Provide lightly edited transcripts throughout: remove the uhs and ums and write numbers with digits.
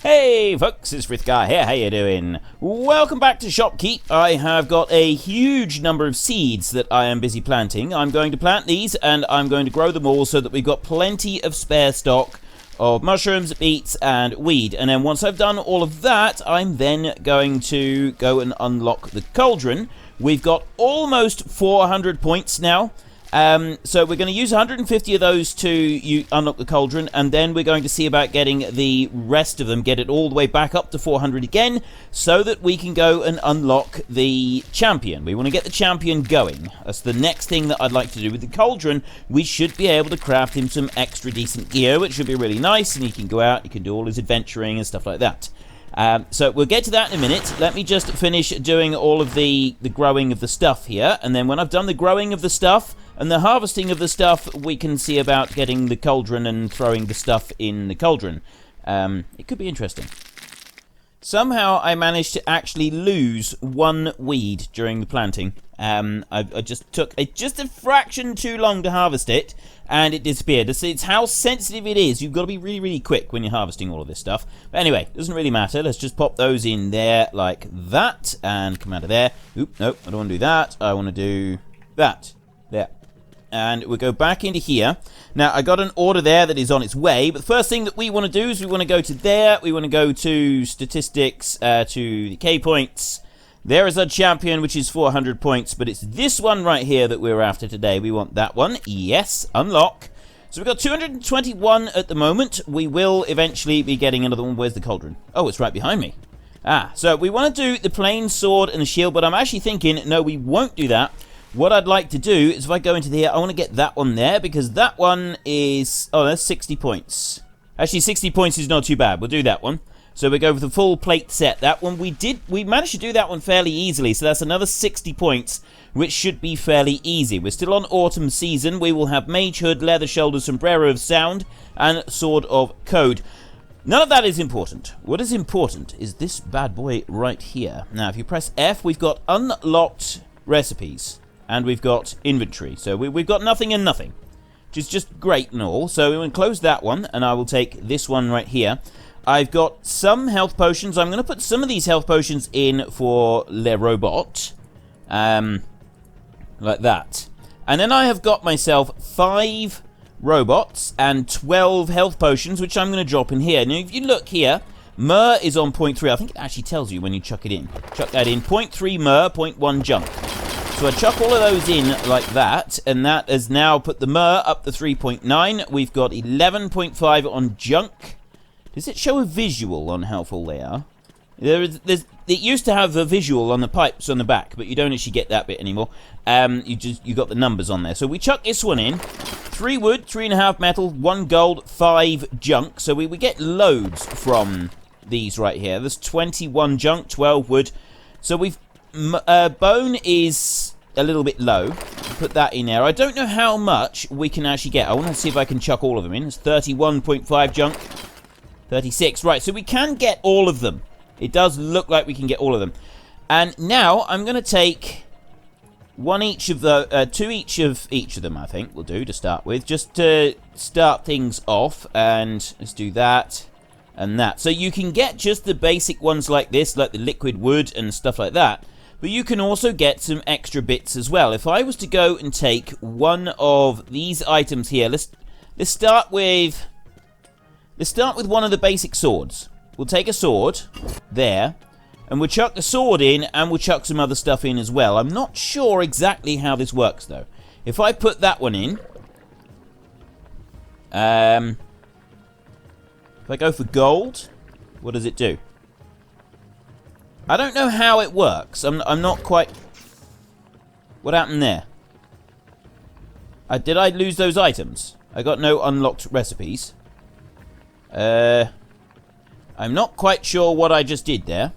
Hey folks, it's Frithgar here, how you doing? Welcome back to Shoppe Keep. I have got a huge number of seeds that I am busy planting. I'm going to plant these and I'm going to grow them all so that we've got plenty of spare stock of mushrooms, beets and weed. And then once I've done all of that, I'm then going to go and unlock the Cauldron. We've got almost 400 points now. So we're going to use 150 of those to unlock the Cauldron, and then we're going to see about getting the rest of them, get it all the way back up to 400 again, so that we can go and unlock the champion. We want to get the champion going. That's the next thing that I'd like to do with the Cauldron. We should be able to craft him some extra decent gear, which should be really nice, and he can go out, he can do all his adventuring and stuff like that. So we'll get to that in a minute. Let me just finish doing all of the growing of the stuff here, and then when I've done the growing of the stuff and the harvesting of the stuff, we can see about getting the Cauldron and throwing the stuff in the Cauldron. It could be interesting. Somehow I managed to actually lose one weed during the planting. I just took just a fraction too long to harvest it, and it disappeared. It's how sensitive it is. You've got to be really, really quick when you're harvesting all of this stuff. But anyway, doesn't really matter. Let's just pop those in there like that, and come out of there. Oop, nope, I don't want to do that. I want to do that. There. And we'll go back into here. Now, I got an order there that is on its way, but the first thing that we want to do is we want to go to there. We want to go to statistics, to the K points. There is our champion, which is 400 points, but it's this one right here that we're after today. We want that one. Yes, unlock. So we've got 221 at the moment. We will eventually be getting another one. Where's the Cauldron? Oh, it's right behind me. So we want to do the plain sword and the shield, but I'm actually thinking, no, we won't do that. What I'd like to do is if I go into here, I want to get that one there, because that one is... oh, that's 60 points. Actually, 60 points is not too bad. We'll do that one. So we go with the full plate set. That one we managed to do that one fairly easily, so that's another 60 points, which should be fairly easy. We're still on autumn season. We will have mage hood, leather shoulder, sombrero of sound, and sword of code. None of that is important. What is important is this bad boy right here. Now, if you press F, we've got unlocked recipes. And we've got inventory. So we've got nothing and nothing, which is just great and all. So we will close that one, and I will take this one right here. I've got some health potions. I'm going to put some of these health potions in for Le Robot. Like that. And then I have got myself 5 robots and 12 health potions, which I'm going to drop in here. Now, if you look here, myrrh is on 0.3. I think it actually tells you when you chuck it in. Chuck that in. 0.3 myrrh, 0.1 junk. So I chuck all of those in like that, and that has now put the myrrh up to 3.9. We've got 11.5 on junk. Does it show a visual on how full they are? It used to have a visual on the pipes on the back, but you don't actually get that bit anymore. You got the numbers on there. So we chuck this one in. 3 wood, 3.5 metal, 1 gold, 5 junk. So we get loads from these right here. There's 21 junk, 12 wood. So we've... bone is a little bit low. Put that in there. I don't know how much we can actually get. I want to see if I can chuck all of them in. It's 31.5 junk. 36. Right, so we can get all of them. It does look like we can get all of them. And now I'm going to take 2 each of them, I think we'll do to start with. Just to start things off. And let's do that and that. So you can get just the basic ones like this, like the liquid wood and stuff like that. But you can also get some extra bits as well. If I was to go and take one of these items here, let's start with one of the basic swords. We'll take a sword there, and we'll chuck the sword in, and we'll chuck some other stuff in as well. I'm not sure exactly how this works though. If I put that one in, if I go for gold, what does it do? I don't know how it works. I'm not quite... What happened there? Did I lose those items? I got no unlocked recipes. I'm not quite sure what I just did there.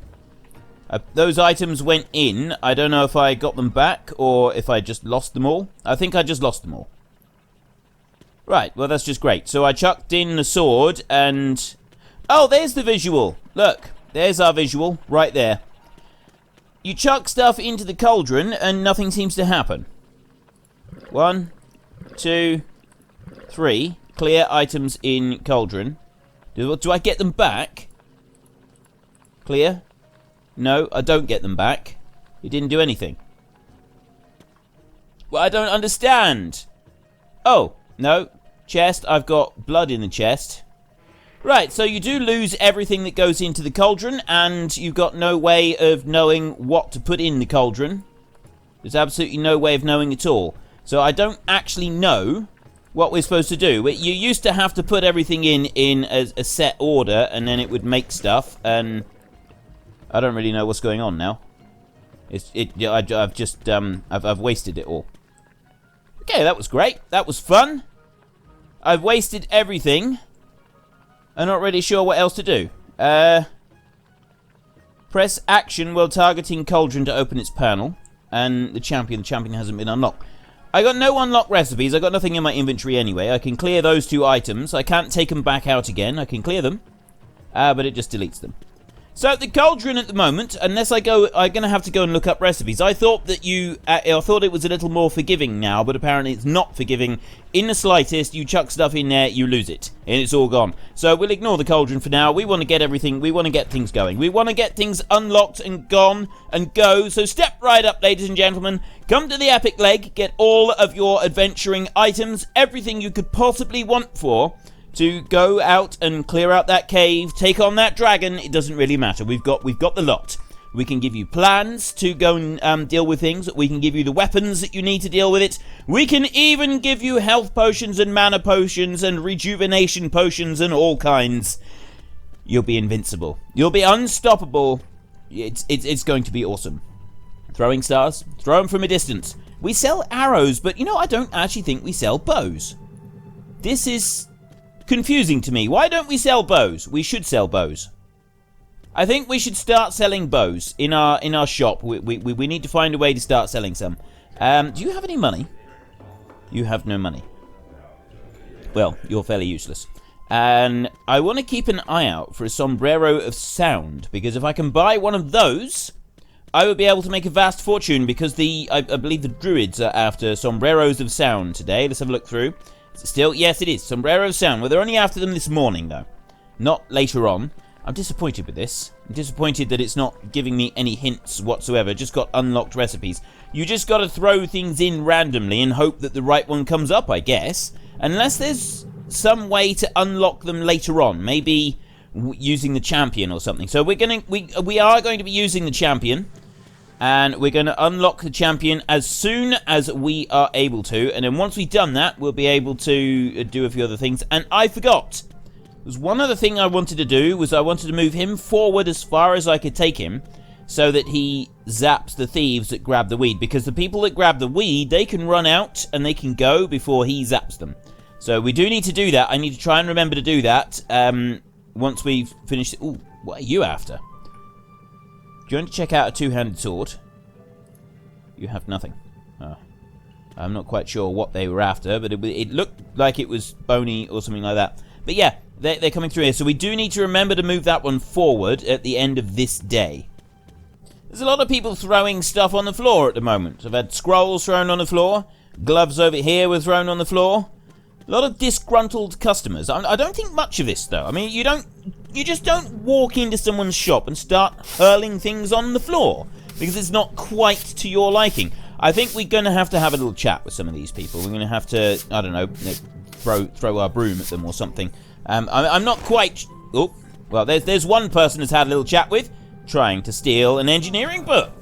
Those items went in. I don't know if I got them back or if I just lost them all. I think I just lost them all. Right, well that's just great. So I chucked in the sword and... oh, there's the visual. Look. There's our visual, right there. You chuck stuff into the Cauldron and nothing seems to happen. 1, 2, 3. Clear items in Cauldron. Do I get them back? Clear? No, I don't get them back. It didn't do anything. Well, I don't understand. Oh, no. Chest. I've got blood in the chest. Right, so you do lose everything that goes into the cauldron, and you've got no way of knowing what to put in the cauldron. There's absolutely no way of knowing at all. So I don't actually know what we're supposed to do. You used to have to put everything in a set order, and then it would make stuff, and I don't really know what's going on now. I've wasted it all. Okay, that was great. That was fun. I've wasted everything. I'm not really sure what else to do. Press action while targeting Cauldron to open its panel. And the champion hasn't been unlocked. I got no unlocked recipes. I got nothing in my inventory anyway. I can clear those 2 items. I can't take them back out again. I can clear them. But it just deletes them. So the Cauldron at the moment, unless I'm going to have to go and look up recipes. I thought that I thought it was a little more forgiving now, but apparently it's not forgiving in the slightest. You chuck stuff in there, you lose it, and it's all gone. So we'll ignore the Cauldron for now. We want to get everything. We want to get things going. We want to get things unlocked and gone and go. So step right up, ladies and gentlemen. Come to the Epic Leg. Get all of your adventuring items, everything you could possibly want for. To go out and clear out that cave, take on that dragon. It doesn't really matter. We've got the lot. We can give you plans to go and deal with things. We can give you the weapons that you need to deal with it. We can even give you health potions and mana potions and rejuvenation potions and all kinds. You'll be invincible. You'll be unstoppable. It's going to be awesome. Throwing stars. Throw them from a distance. We sell arrows, but you know, I don't actually think we sell bows. This is confusing to me. Why don't we sell bows? We should sell bows. I think we should start selling bows in our shop. We need to find a way to start selling some. Do you have any money? You have no money. Well, you're fairly useless. And I want to keep an eye out for a sombrero of sound, because if I can buy one of those, I would be able to make a vast fortune, because I believe the druids are after sombreros of sound today. Let's have a look through. Still, yes, it is. Sombrero of Sound. Well, they're only after them this morning, though. Not later on. I'm disappointed with this. I'm disappointed that it's not giving me any hints whatsoever. Just got unlocked recipes. You just got to throw things in randomly and hope that the right one comes up, I guess. Unless there's some way to unlock them later on. Maybe using the champion or something. So we are going to be using the champion. And we're going to unlock the champion as soon as we are able to. And then once we've done that, we'll be able to do a few other things. And I forgot. There's one other thing I wanted to do. Was I wanted to move him forward as far as I could take him. So that he zaps the thieves that grab the weed. Because the people that grab the weed, they can run out and they can go before he zaps them. So we do need to do that. I need to try and remember to do that. Once we've finished. Ooh, what are you after? Do you want to check out a two-handed sword? You have nothing. Oh. I'm not quite sure what they were after, but it looked like it was bony or something like that. But yeah, they're coming through here. So we do need to remember to move that one forward at the end of this day. There's a lot of people throwing stuff on the floor at the moment. I've had scrolls thrown on the floor. Gloves over here were thrown on the floor. A lot of disgruntled customers. I don't think much of this, though. I mean, you just don't walk into someone's shop and start hurling things on the floor, because it's not quite to your liking. I think we're going to have a little chat with some of these people. We're going to have to, I don't know, throw our broom at them or something. I'm not quite. Oh, well, there's one person who's had a little chat with, trying to steal an engineering book.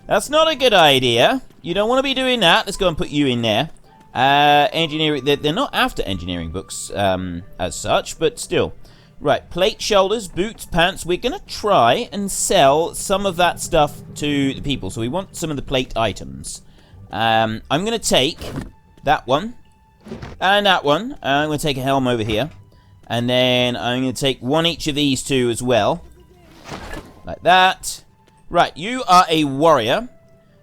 That's not a good idea. You don't want to be doing that. Let's go and put you in there. Engineering, they're not after engineering books as such, but still. Right, plate, shoulders, boots, pants. We're going to try and sell some of that stuff to the people. So we want some of the plate items. I'm going to take that one and that one. I'm going to take a helm over here. And then I'm going to take one each of these two as well. Like that. Right, you are a warrior.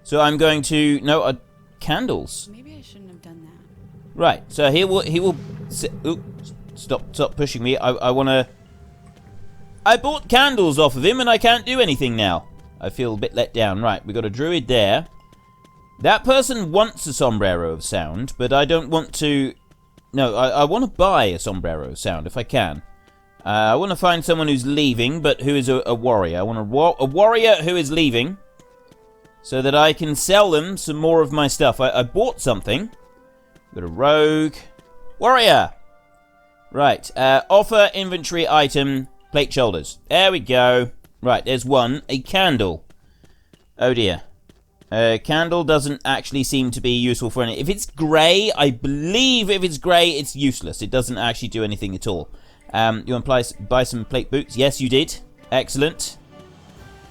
So I'm going to... No, candles. Maybe I shouldn't have done that. Right, so he will stop pushing me. I want to... I bought candles off of him and I can't do anything now. I feel a bit let down. Right, we got a druid there. That person wants a sombrero of sound, but I don't want to... No, I want to buy a sombrero of sound if I can. I want to find someone who's leaving, but who is a warrior. I want a warrior who is leaving, so that I can sell them some more of my stuff. I bought something. Got a rogue. Warrior! Right, offer inventory item, plate shoulders. There we go. Right, there's one. A candle. Oh dear. Candle doesn't actually seem to be useful for any... If it's grey, I believe if it's grey, it's useless. It doesn't actually do anything at all. You want to buy some plate boots? Yes, you did. Excellent.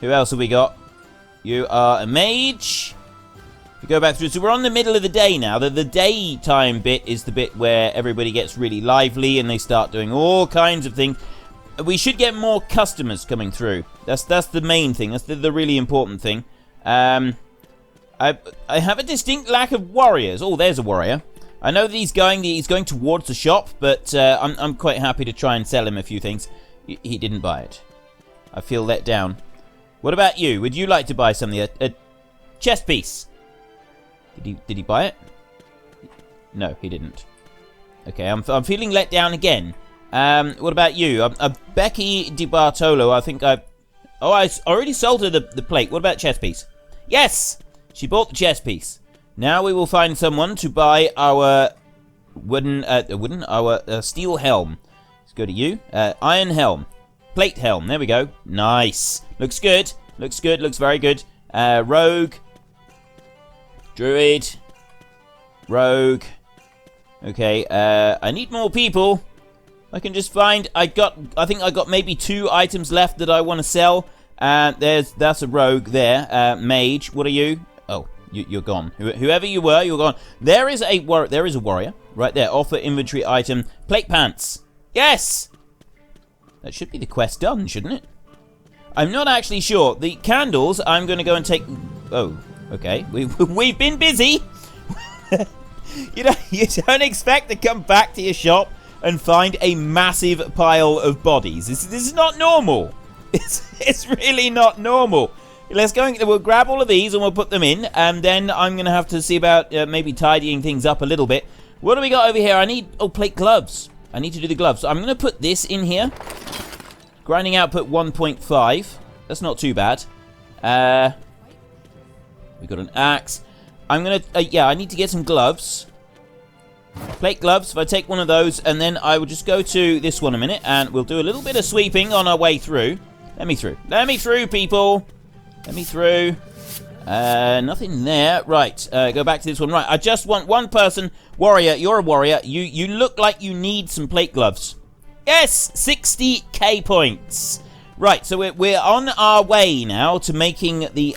Who else have we got? You are a mage. We go back through. So we're on the middle of the day now. The daytime bit is the bit where everybody gets really lively and they start doing all kinds of things. We should get more customers coming through. That's the main thing. That's the really important thing. I have a distinct lack of warriors. Oh, there's a warrior. I know that he's going towards the shop, but I'm quite happy to try and sell him a few things. He didn't buy it. I feel let down. What about you? Would you like to buy something? A chest piece? Did he buy it? No, he didn't. Okay, I'm feeling let down again. What about you? Becky Di Bartolo. I think I already sold her the plate. What about chest piece? Yes, she bought the chest piece. Now we will find someone to buy our steel helm. Let's go to you. Iron helm. Plate helm. There we go. Nice. Looks good. Looks good. Looks very good. Rogue. Druid. Rogue. Okay. I need more people. I can just find... I think I got maybe 2 items left that I want to sell. That's a rogue there. Mage. What are you? Oh. You're gone. Whoever you were, you're gone. There is a warrior right there. Offer inventory item. Plate pants. Yes! That should be the quest done, shouldn't it? I'm not actually sure. The candles, I'm going to go and take... Oh, okay. We've been busy. You don't expect to come back to your shop and find a massive pile of bodies. This is not normal. It's really not normal. We'll grab all of these and we'll put them in, and then I'm going to have to see about maybe tidying things up a little bit. What do we got over here? I need, plate gloves. I need to do the gloves. So I'm going to put this in here. Grinding output 1.5. That's not too bad. We got an axe. I'm going to, I need to get some gloves. Plate gloves. If I take one of those, and then I will just go to this one a minute, and we'll do a little bit of sweeping on our way through. Let me through. Let me through, people. Let me through. Nothing there. Right, go back to this one. Right, I just want one person. Warrior, you're a warrior. You look like you need some plate gloves. Yes, 60k points. Right, so we're on our way now to making the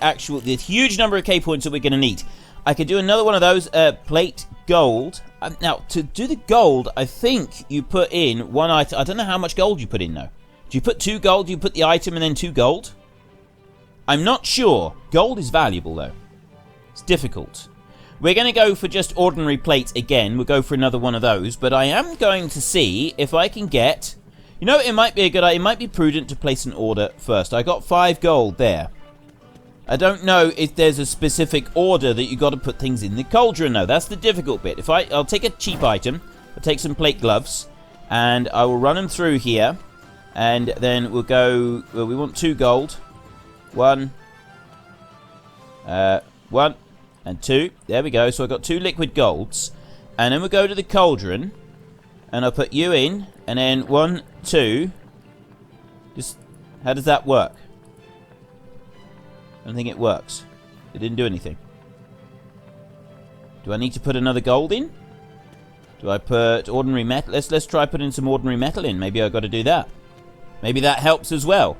huge number of k points that we're going to need. I could do another one of those. Plate gold. Now, to do the gold, I think you put in one item. I don't know how much gold you put in, though. Do you put 2 gold? Do you put the item and then 2 gold? I'm not sure. Gold is valuable, though. It's difficult. We're going to go for just ordinary plate again. We'll go for another one of those. But I am going to see if I can get... You know, it might be it might be prudent to place an order first. I got 5 gold there. I don't know if there's a specific order that you got to put things in the cauldron, though. That's the difficult bit. I'll take a cheap item. I'll take some plate gloves. And I will run them through here. And then we'll go... Well, we want 2 gold. 1 and 2. There we go. So I got 2 liquid golds, and then we'll go to the cauldron, and I'll put you in, and then 1, 2. Just how does that work? I don't think it works. It didn't do anything. Do I need to put another gold in? Do I put ordinary metal? Let's try putting some ordinary metal in. Maybe I got to do that. Maybe that helps as well.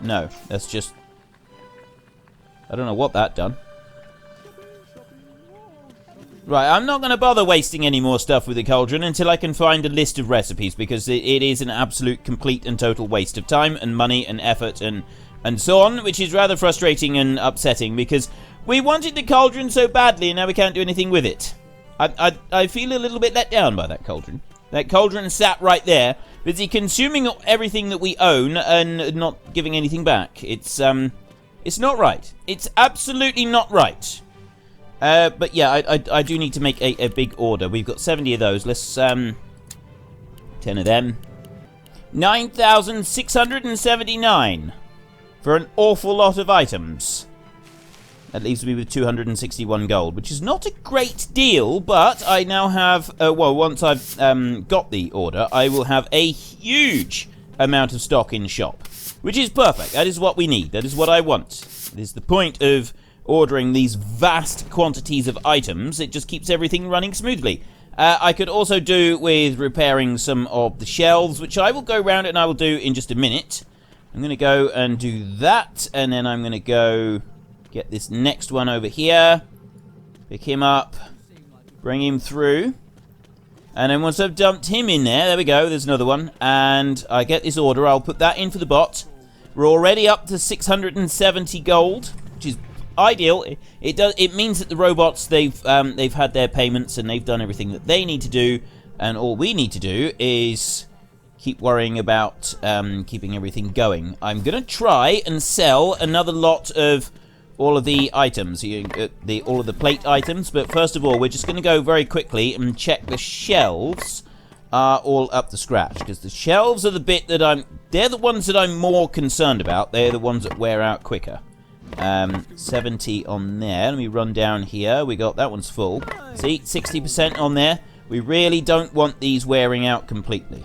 No, that's just... I don't know what that done. Right, I'm not going to bother wasting any more stuff with the cauldron until I can find a list of recipes, because it is an absolute complete and total waste of time and money and effort and so on, which is rather frustrating and upsetting, because we wanted the cauldron so badly and now we can't do anything with it. I feel a little bit let down by that cauldron. That cauldron sat right there, busy consuming everything that we own and not giving anything back. It's not right. It's absolutely not right. But yeah, I do need to make a big order. We've got 70 of those. Let's 10 of them. 9,679 for an awful lot of items. That leaves me with 261 gold, which is not a great deal, but I now have, once I've got the order, I will have a huge amount of stock in shop, which is perfect. That is what we need. That is what I want. It is the point of ordering these vast quantities of items. It just keeps everything running smoothly. I could also do with repairing some of the shelves, which I will go around and I will do in just a minute. I'm going to go and do that, and then I'm going to go get this next one over here, pick him up, bring him through, and then once I've dumped him in there we go, there's another one, and I get this order, I'll put that in for the bot. We're already up to 670 gold, which is ideal. It means that the robots, they've had their payments and they've done everything that they need to do, and all we need to do is keep worrying about keeping everything going. I'm gonna try and sell another lot of all of the items, all of the plate items, but first of all, we're just going to go very quickly and check the shelves are all up to scratch, because the shelves are the bit that they're the ones that I'm more concerned about. They're the ones that wear out quicker. 70 on there. Let me run down here. We got that one's full. See, 60% on there. We really don't want these wearing out completely.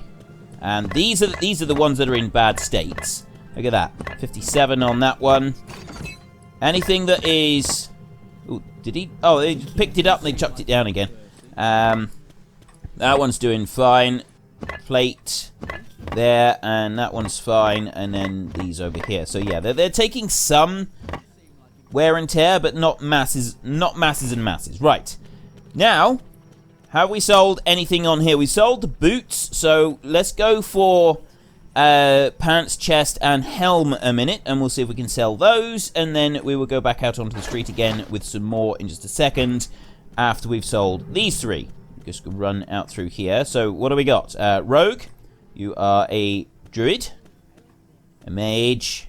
And these are the ones that are in bad states. Look at that. 57 on that one. Anything that is... Ooh, did he... Oh, they picked it up and they chucked it down again. That one's doing fine. Plate there, and that one's fine. And then these over here. So yeah, they're taking some wear and tear, but not masses and masses. Right. Now, have we sold anything on here? We sold the boots, so let's go for... pants, chest, and helm a minute, and we'll see if we can sell those, and then we will go back out onto the street again with some more in just a second after we've sold these three. Just run out through here. So what do we got? Rogue, you are a druid, a mage,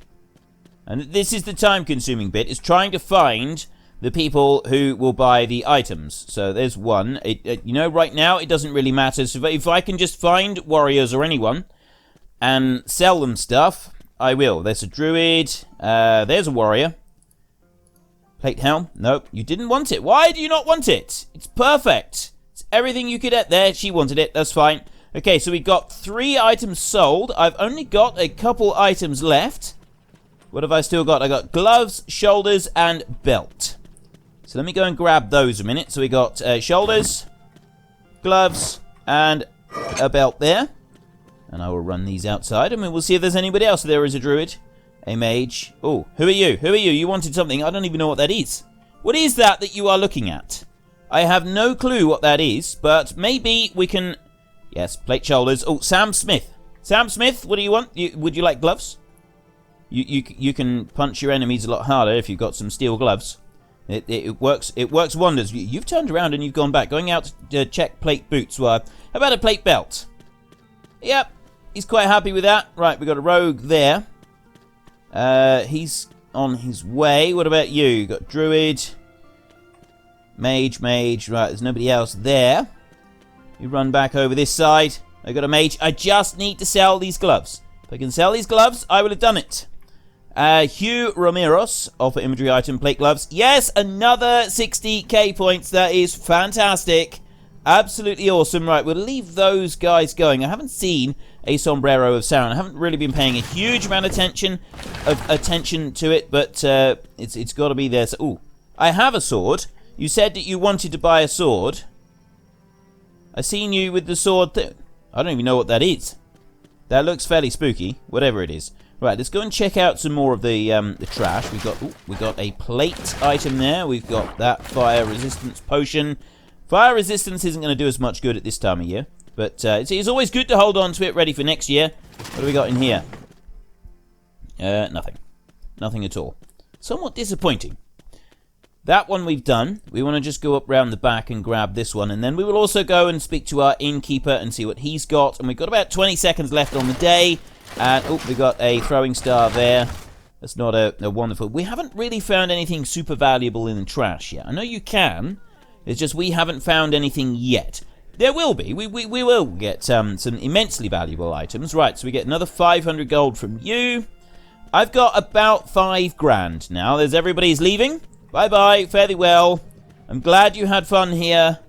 and this is the time-consuming bit, is trying to find the people who will buy the items. So there's one. You know, right now it doesn't really matter. So if I can just find warriors or anyone and sell them stuff, I will. There's a druid. There's a warrior. Plate helm. Nope, you didn't want it. Why do you not want it? It's perfect. It's everything you could get there. She wanted it. That's fine. Okay, so we got 3 items sold. I've only got a couple items left. What have I still got? I got gloves, shoulders, and belt. So let me go and grab those a minute. So we got shoulders, gloves, and a belt there. And I will run these outside, and we'll see if there's anybody else. There is a druid, a mage. Oh, who are you? Who are you? You wanted something. I don't even know what that is. What is that you are looking at? I have no clue what that is, but maybe we can... Yes, plate shoulders. Oh, Sam Smith. Sam Smith, what do you want? Would you like gloves? You can punch your enemies a lot harder if you've got some steel gloves. It works wonders. You've turned around and you've gone back. Going out to check plate boots. Well, how about a plate belt? Yep. He's quite happy with that. Right, we got a rogue there. He's on his way. What about you? You got druid, mage. Right, there's nobody else there. You run back over this side. I got a mage. I just need to sell these gloves. If I can sell these gloves, I will have done it. Hugh Ramirez, offer imagery item, plate gloves. Yes, another 60k points. That is fantastic. Absolutely awesome. Right, we'll leave those guys going. I haven't seen a sombrero of Sauron. I haven't really been paying a huge amount of attention to it, but it's got to be there. So, ooh, I have a sword. You said that you wanted to buy a sword. I seen you with the sword. I don't even know what that is. That looks fairly spooky. Whatever it is. Right, let's go and check out some more of the trash. We got a plate item there. We've got that fire resistance potion. Fire resistance isn't going to do us much good at this time of year, but it's always good to hold on to it, ready for next year. What do we got in here? Nothing. Nothing at all. Somewhat disappointing. That one we've done. We want to just go up round the back and grab this one, and then we will also go and speak to our innkeeper and see what he's got. And we've got about 20 seconds left on the day. And, oh, we got a throwing star there. That's not a wonderful... We haven't really found anything super valuable in the trash yet. I know you can. It's just we haven't found anything yet. There will be. We will get some immensely valuable items. Right, so we get another 500 gold from you. I've got about 5 grand now. There's everybody's leaving. Bye-bye. Fare thee well. I'm glad you had fun here.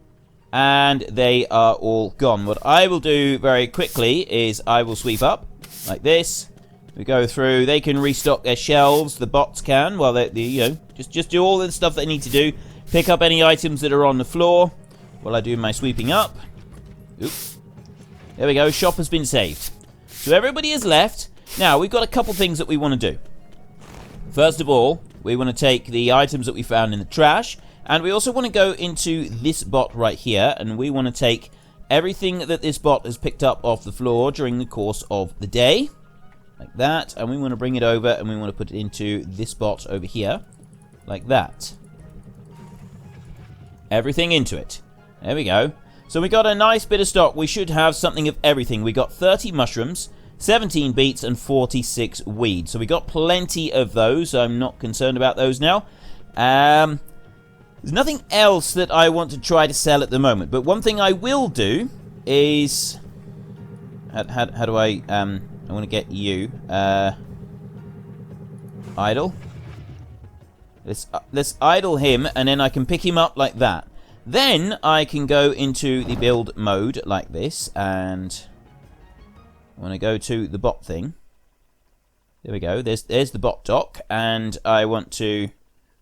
And they are all gone. What I will do very quickly is I will sweep up like this. We go through. They can restock their shelves. The bots can. Well, just do all the stuff they need to do. Pick up any items that are on the floor while I do my sweeping up. Oop. There we go. Shop has been saved. So everybody is left. Now, we've got a couple things that we want to do. First of all, we want to take the items that we found in the trash, and we also want to go into this bot right here, and we want to take everything that this bot has picked up off the floor during the course of the day, like that, and we want to bring it over, and we want to put it into this bot over here, like that. Everything into it. There we go. So we got a nice bit of stock. We should have something of everything. We got 30 mushrooms, 17 beets, and 46 weeds. So we got plenty of those. I'm not concerned about those now. There's nothing else that I want to try to sell at the moment. But one thing I will do is... How do I want to get you. Idle. Let's idle him, and then I can pick him up like that. Then I can go into the build mode like this, and... I want to go to the bot thing. There we go. There's the bot dock. And I want to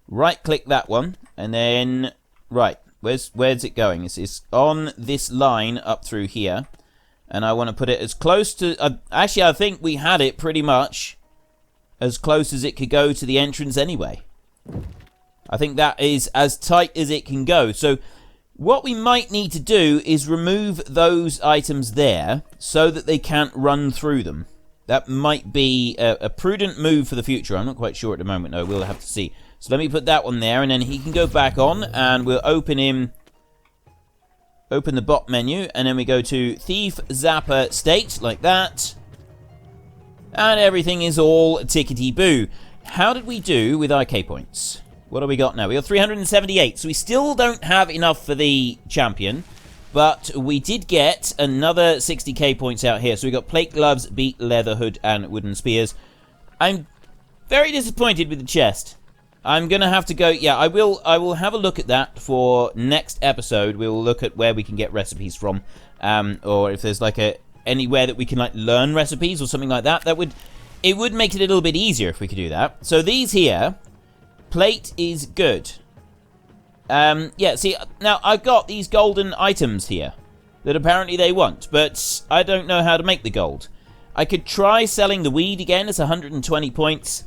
right-click that one. And then... Right. Where's it going? It's on this line up through here. And I want to put it as close to... actually, I think we had it pretty much as close as it could go to the entrance anyway. I think that is as tight as it can go. So... what we might need to do is remove those items there so that they can't run through them. That might be a prudent move for the future. I'm not quite sure at the moment, though. We'll have to see. So let me put that one there, and then he can go back on, and we'll open the bot menu, and then we go to Thief Zapper State, like that. And everything is all tickety-boo. How did we do with our K points? What do we got now? We got 378, so we still don't have enough for the champion, but we did get another 60k points out here. So we got plate gloves, beat leather hood, and wooden spears. I'm very disappointed with the chest. I'm gonna have to go. Yeah, I will have a look at that for next episode. We'll look at where we can get recipes from, or if there's like anywhere that we can like learn recipes or something like that. It would make it a little bit easier if we could do that. So these here. Plate is good. Yeah, see, now I've got these golden items here that apparently they want, but I don't know how to make the gold. I could try selling the weed again. It's 120 points.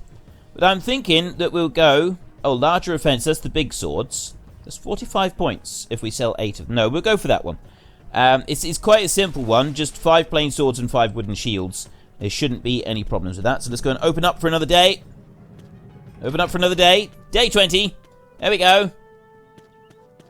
But I'm thinking that we'll go... Oh, larger offense. That's the big swords. That's 45 points if we sell 8 of them. No, we'll go for that one. It's quite a simple one. Just 5 plain swords and 5 wooden shields. There shouldn't be any problems with that. So let's go and open up for another day. Open up for another day. Day 20. There we go.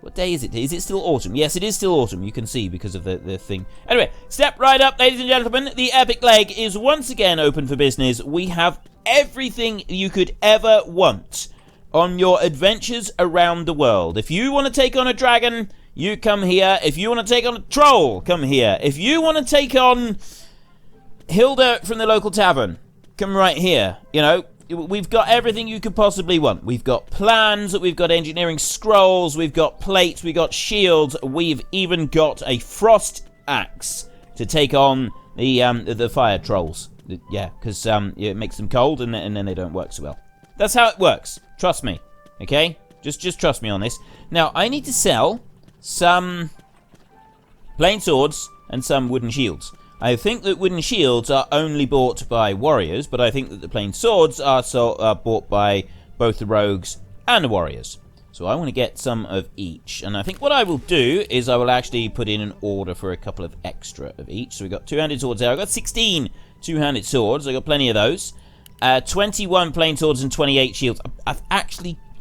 What day is it? Is it still autumn? Yes, it is still autumn. You can see because of the thing. Anyway, step right up, ladies and gentlemen. The Epic Leg is once again open for business. We have everything you could ever want on your adventures around the world. If you want to take on a dragon, you come here. If you want to take on a troll, come here. If you want to take on Hilda from the local tavern, come right here. You know, we've got everything you could possibly want. We've got plans, we've got engineering scrolls, we've got plates, we've got shields, we've even got a frost axe to take on the fire trolls. Yeah, because it makes them cold and then they don't work so well. That's how it works. Trust me. Okay? Just trust me on this. Now, I need to sell some plain swords and some wooden shields. I think that wooden shields are only bought by warriors, but I think that the plain swords are bought by both the rogues and the warriors. So I want to get some of each. And I think what I will do is I will actually put in an order for a couple of extra of each. So we've got two-handed swords there. I've got 16 two-handed swords. I've got plenty of those. 21 plain swords and 28 shields.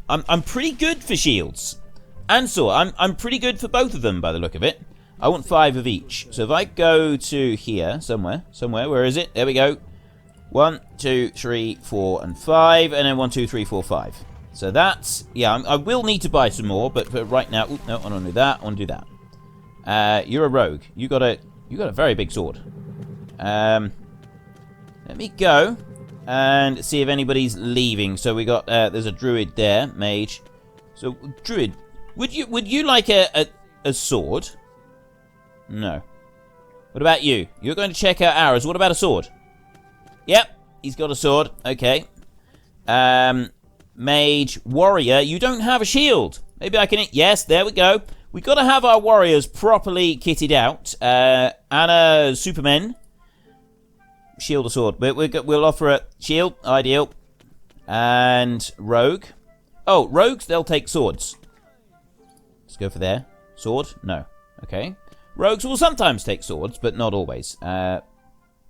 I'm pretty good for shields. And sword. I'm pretty good for both of them by the look of it. I want 5 of each. So if I go to here, somewhere, where is it? There we go. 1, 2, 3, 4, and 5, and then 1, 2, 3, 4, 5. So that's, yeah, I will need to buy some more, but right now, no, I don't want to do that, I want to do that. You're a rogue. You got a very big sword. Let me go and see if anybody's leaving. So we got there's a druid there, mage. So druid, would you like a sword? No. What about you? You're going to check out ours. What about a sword? Yep, he's got a sword. Okay. Mage, warrior, you don't have a shield. Maybe I can... Yes, there we go. We've got to have our warriors properly kitted out. Anna, Superman. Shield or sword? We'll offer a shield. Ideal. And rogue. Oh, rogues, they'll take swords. Let's go for there. Sword? No. Okay. Rogues will sometimes take swords, but not always. Who are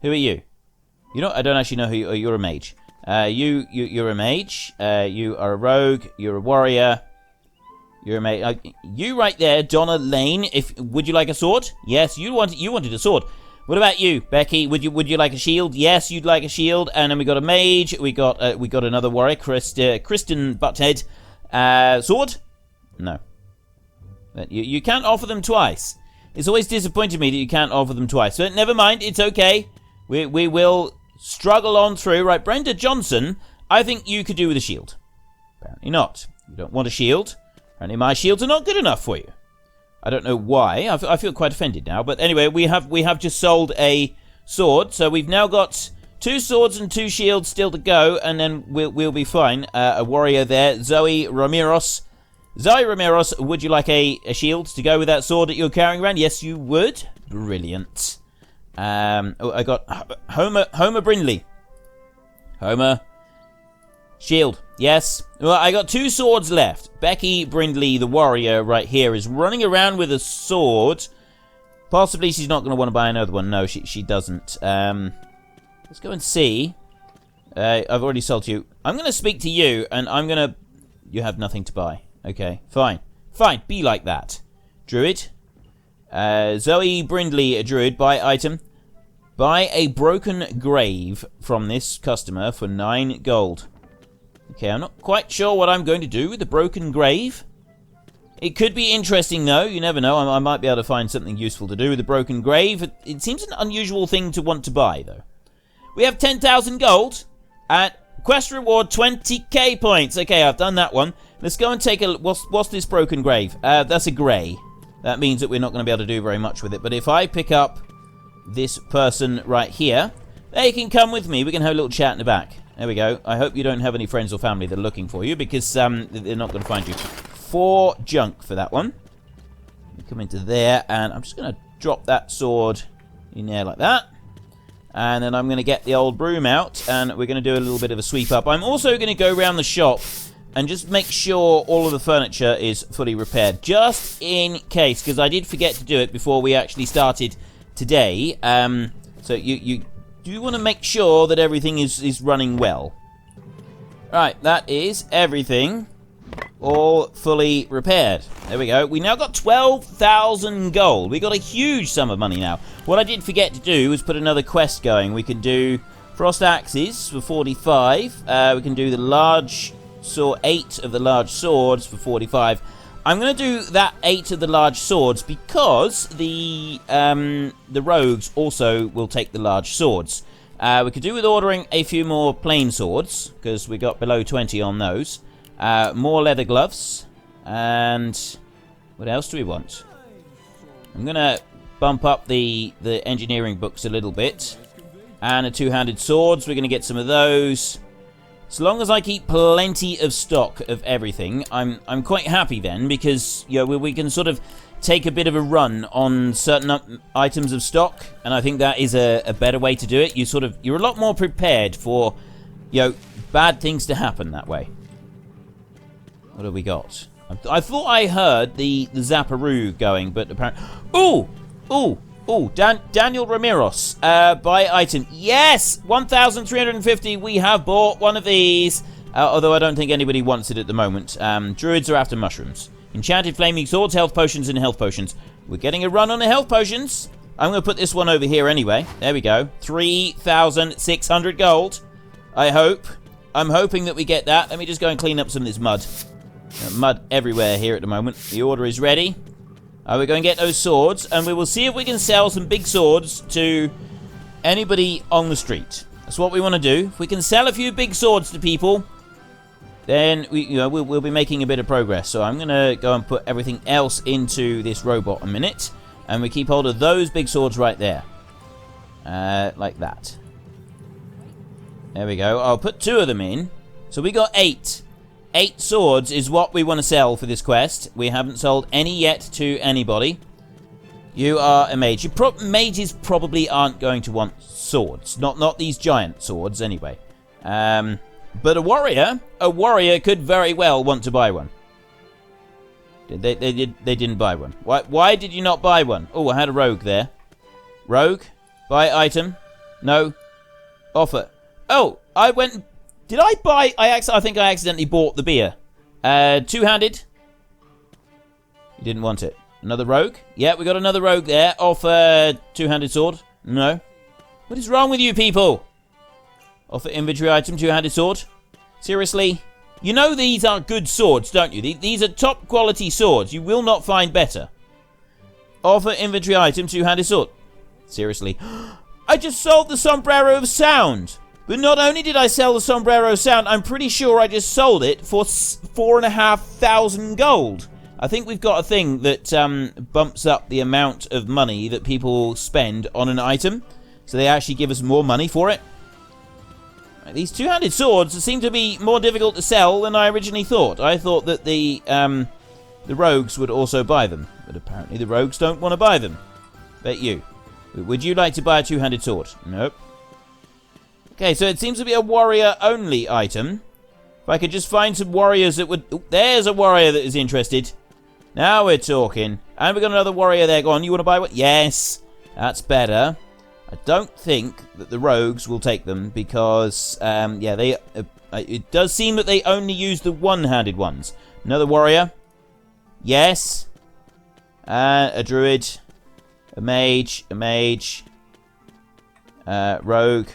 you? I don't actually know who you're a mage. You're a mage. You are a rogue. You're a warrior. You're a mage. You right there, Donna Lane. Would you like a sword? Yes, you wanted a sword. What about you, Becky? Would you like a shield? Yes, you'd like a shield. And then we got a mage. We got another warrior, Kristen Butthead. Sword? No. You can't offer them twice. It's always disappointed me that you can't offer them twice. But never mind, it's okay. We will struggle on through. Right, Brenda Johnson, I think you could do with a shield. Apparently not. You don't want a shield. Apparently my shields are not good enough for you. I don't know why. I feel quite offended now. But anyway, we have just sold a sword. So we've now got 2 swords and 2 shields still to go. And then we'll be fine. A warrior there. Zoe Ramirez, would you like a shield to go with that sword that you're carrying around? Yes, you would. Brilliant. I got Homer Brindley. Homer. Shield. Yes. Well, I got 2 swords left. Becky Brindley, the warrior right here, is running around with a sword. Possibly she's not going to want to buy another one. No, she doesn't. Let's go and see. I've already sold you. I'm going to speak to you, and I'm going to... You have nothing to buy. Okay, fine. Fine, be like that. Druid. Zoe Brindley, a druid. Buy item. Buy a broken grave from this customer for 9 gold. Okay, I'm not quite sure what I'm going to do with the broken grave. It could be interesting, though. You never know. I might be able to find something useful to do with the broken grave. It seems an unusual thing to want to buy, though. We have 10,000 gold. At quest reward, 20k points. Okay, I've done that one. Let's go and take a... What's this broken grave? That's a grey. That means that we're not going to be able to do very much with it. But if I pick up this person right here, they can come with me. We can have a little chat in the back. There we go. I hope you don't have any friends or family that are looking for you, because they're not going to find you. 4 junk for that one. Come into there, and I'm just going to drop that sword in there like that. And then I'm going to get the old broom out, and we're going to do a little bit of a sweep up. I'm also going to go around the shop and just make sure all of the furniture is fully repaired, just in case, because I did forget to do it before we actually started today. So you do want to make sure that everything is running well. Right, that is everything all fully repaired. There we go. We now got 12,000 gold. We got a huge sum of money now. What I did forget to do was put another quest going. We can do Frost Axes for 45. We can do the large... 8 of the large swords for 45. I'm going to do that 8 of the large swords because the rogues also will take the large swords. We could do with ordering a few more plain swords because we got below 20 on those. More leather gloves. And what else do we want? I'm going to bump up the engineering books a little bit. And the 2-handed swords. We're going to get some of those. As long as I keep plenty of stock of everything, I'm quite happy then, because we can sort of take a bit of a run on certain items of stock, and I think that is a better way to do it. You're a lot more prepared for bad things to happen that way. What have we got? I thought I heard the Zapparoo going, but apparently... Daniel Ramirez, buy item. Yes! 1,350. We have bought one of these. Although I don't think anybody wants it at the moment. Druids are after mushrooms. Enchanted flaming swords, health potions, and health potions. We're getting a run on the health potions. I'm going to put this one over here anyway. There we go. 3,600 gold. I hope. I'm hoping that we get that. Let me just go and clean up some of this mud. Mud everywhere here at the moment. The order is ready. We're going to get those swords, and we will see if we can sell some big swords to anybody on the street. That's what we want to do. If we can sell a few big swords to people, then we'll be making a bit of progress. So I'm going to go and put everything else into this robot a minute, and we keep hold of those big swords right there. Like that. There we go. I'll put 2 of them in. So we got 8. 8 swords is what we want to sell for this quest. We haven't sold any yet to anybody. You are a mage. Mages probably aren't going to want swords. Not these giant swords, anyway. But a warrior could very well want to buy one. They didn't buy one. Why did you not buy one? Oh, I had a rogue there. Rogue, buy item. No. Offer. Oh, I went. Did I buy? I think I accidentally bought the beer. Two-handed. You didn't want it. Another rogue? Yeah, we got another rogue there. Offer two-handed sword. No. What is wrong with you people? Offer inventory item, two-handed sword. Seriously? You know these are good swords, don't you? These are top quality swords. You will not find better. Offer inventory item, two-handed sword. Seriously. I just sold the Sombrero of Sound. But not only did I sell the Sombrero of Sound, I'm pretty sure I just sold it for 4,500 gold. I think we've got a thing that bumps up the amount of money that people spend on an item. So they actually give us more money for it. These two-handed swords seem to be more difficult to sell than I originally thought. I thought that the rogues would also buy them. But apparently the rogues don't want to buy them. Bet you. Would you like to buy a two-handed sword? Nope. Okay, so it seems to be a warrior-only item. If I could just find some warriors that would... Oh, there's a warrior that is interested. Now we're talking. And we've got another warrior there. Go on, you want to buy one? Yes. That's better. I don't think that the rogues will take them because, yeah, they... it does seem that they only use the one-handed ones. Another warrior. Yes. A druid. A mage. Rogue.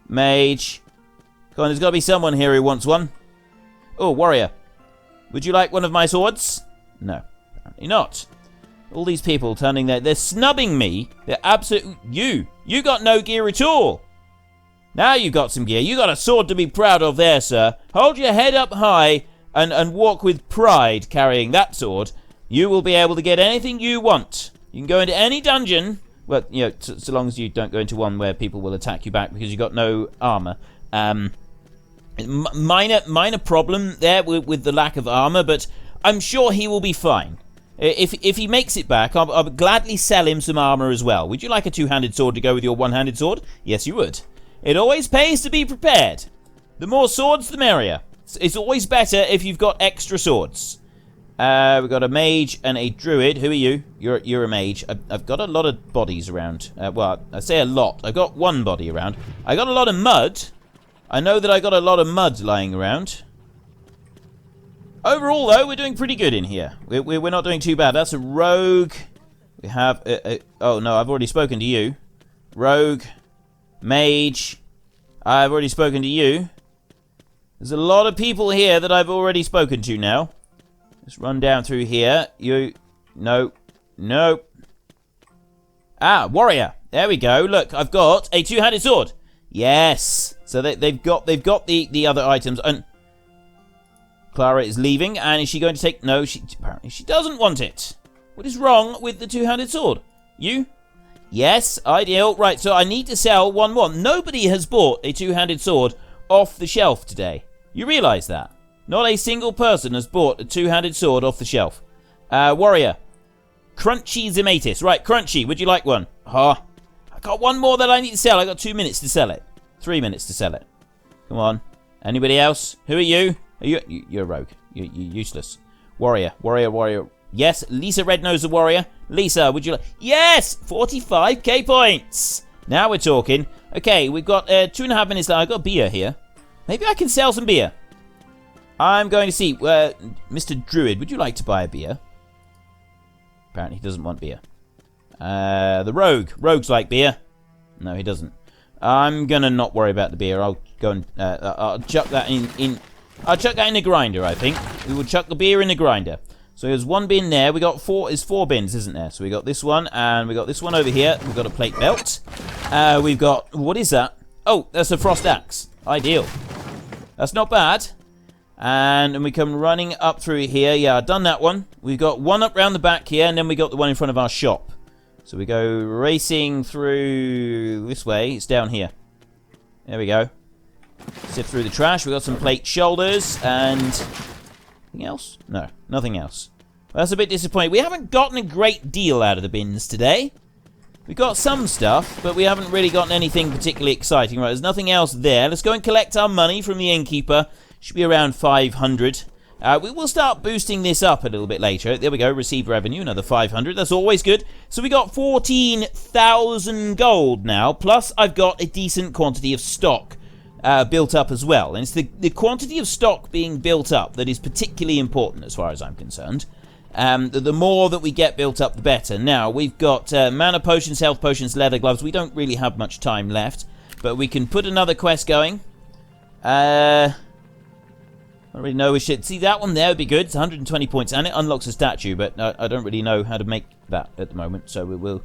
Mage. Come on, there's got to be someone here who wants one. Oh, warrior. Would you like one of my swords? No, apparently not. All these people turning they're snubbing me. They're absolute... You got no gear at all. Now you got some gear. You got a sword to be proud of there, sir. Hold your head up high and walk with pride carrying that sword. You will be able to get anything you want. You can go into any dungeon. Well, you know, so long as you don't go into one where people will attack you back because you got no armor. Minor problem there with the lack of armor, but I'm sure he will be fine. If he makes it back, I'll gladly sell him some armor as well. Would you like a two-handed sword to go with your one-handed sword? Yes, you would. It always pays to be prepared. The more swords, the merrier. It's always better if you've got extra swords. We've got a mage and a druid. Who are you? You're a mage. I've got a lot of bodies around. Well, I say a lot. I've got one body around. I got a lot of mud. I know that I got a lot of mud lying around. Overall, though, we're doing pretty good in here. We're not doing too bad. That's a rogue. We have... oh, no, I've already spoken to you. Rogue. Mage. I've already spoken to you. There's a lot of people here that I've already spoken to now. Let's run down through here. You... No. Ah, warrior. There we go. Look, I've got a two-handed sword. Yes. So they've got the other items. And Clara is leaving. And is she going to take... No, apparently she doesn't want it. What is wrong with the two-handed sword? You? Yes, ideal. Right, so I need to sell one more. Nobody has bought a two-handed sword off the shelf today. You realise that? Not a single person has bought a two-handed sword off the shelf. Warrior. Crunchy Zimatis. Right, Crunchy, would you like one? I got one more that I need to sell. I got 2 minutes to sell it. 3 minutes to sell it. Come on. Anybody else? Who are you? You're a rogue. You're useless. Warrior. Yes, Lisa Rednose the warrior. Lisa, would you like... Yes! 45k points! Now we're talking. Okay, we've got 2.5 minutes left. I've got beer here. Maybe I can sell some beer. I'm going to see. Mr. Druid, would you like to buy a beer? Apparently he doesn't want beer. The rogue. Rogues like beer. No, he doesn't. I'm going to not worry about the beer. I'll go and... I'll chuck that in... I'll chuck that in the grinder, I think. We will chuck the beer in the grinder. So there's one bin there. We got four bins, isn't there? So we got this one, and we got this one over here. We've got a plate belt. We've got, what is that? Oh, that's a frost axe. Ideal. That's not bad. And we come running up through here. Yeah, I've done that one. We've got one up round the back here, and then we got the one in front of our shop. So we go racing through this way. It's down here. There we go. Sift through the trash. We've got some plate shoulders, and anything else? No, nothing else. Well, that's a bit disappointing. We haven't gotten a great deal out of the bins today. We've got some stuff, but we haven't really gotten anything particularly exciting. Right, there's nothing else there. Let's go and collect our money from the innkeeper. Should be around 500. We will start boosting this up a little bit later. There we go, receive revenue, another 500. That's always good. So we got 14,000 gold now, plus I've got a decent quantity of stock built up as well. And it's the quantity of stock being built up that is particularly important as far as I'm concerned. The more that we get built up, the better. Now, we've got mana potions, health potions, leather gloves. We don't really have much time left, but we can put another quest going. I don't really know. We should see that one there would be good. It's 120 points, and it unlocks a statue, but I don't really know how to make that at the moment, so we will.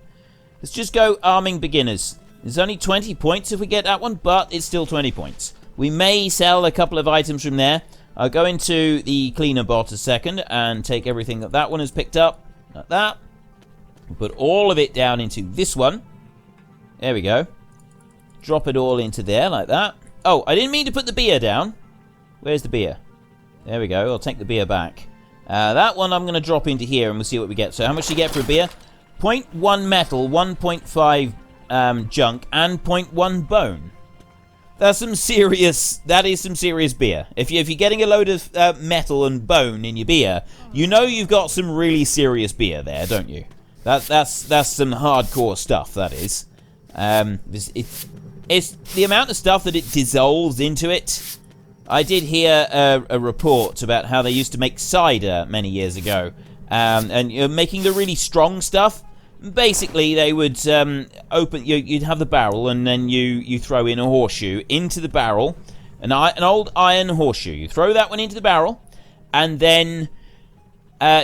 Let's just go arming beginners. There's only 20 points if we get that one, but it's still 20 points. We may sell a couple of items from there. I'll go into the cleaner bot a second and take everything that one has picked up, like that. We'll put all of it down into this one. There we go. Drop it all into there like that. Oh, I didn't mean to put the beer down. Where's the beer? There we go. I'll take the beer back. That one I'm going to drop into here and we'll see what we get. So how much do you get for a beer? 0.1 metal, 1.5 junk, and 0.1 bone. That is some serious beer. If you're getting a load of metal and bone in your beer, you know you've got some really serious beer there, don't you? That's some hardcore stuff, that is. It's the amount of stuff that it dissolves into it. I did hear a report about how they used to make cider many years ago. And you're making the really strong stuff. Basically, they would open. You'd have the barrel, and then you throw in a horseshoe into the barrel, an old iron horseshoe. You throw that one into the barrel, and then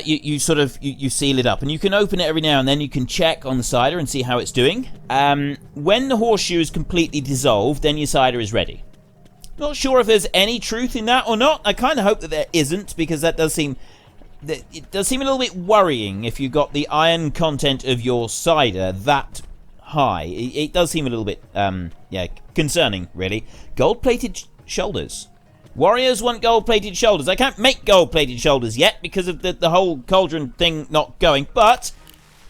you seal it up, and you can open it every now and then. You can check on the cider and see how it's doing. When the horseshoe is completely dissolved, then your cider is ready. Not sure if there's any truth in that or not. I kind of hope that there isn't, because that does seem. It does seem a little bit worrying if you got the iron content of your cider that high. It does seem a little bit, concerning, really. Gold-plated shoulders. Warriors want gold-plated shoulders. I can't make gold-plated shoulders yet because of the whole Cauldron thing not going, but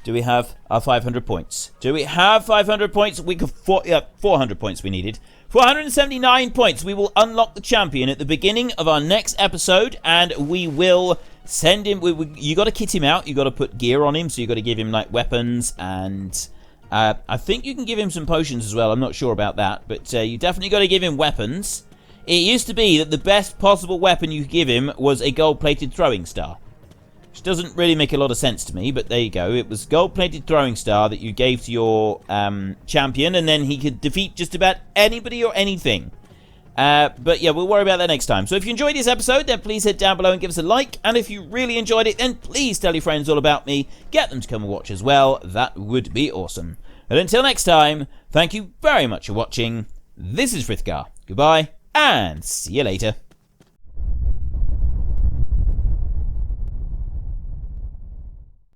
do we have our 500 points? Do we have 500 points? We could 400 points we needed. 479 points. We will unlock the champion at the beginning of our next episode, and we will send him. You got to kit him out. You got to put gear on him. So you got to give him like weapons, and I think you can give him some potions as well. I'm not sure about that, but you definitely got to give him weapons. It used to be that the best possible weapon you could give him was a gold-plated throwing star, which doesn't really make a lot of sense to me. But there you go. It was gold-plated throwing star that you gave to your champion, and then he could defeat just about anybody or anything. But yeah, we'll worry about that next time. So if you enjoyed this episode, then please head down below and give us a like. And if you really enjoyed it, then please tell your friends all about me. Get them to come and watch as well. That would be awesome. And until next time, thank you very much for watching. This is Frithgar. Goodbye, and see you later.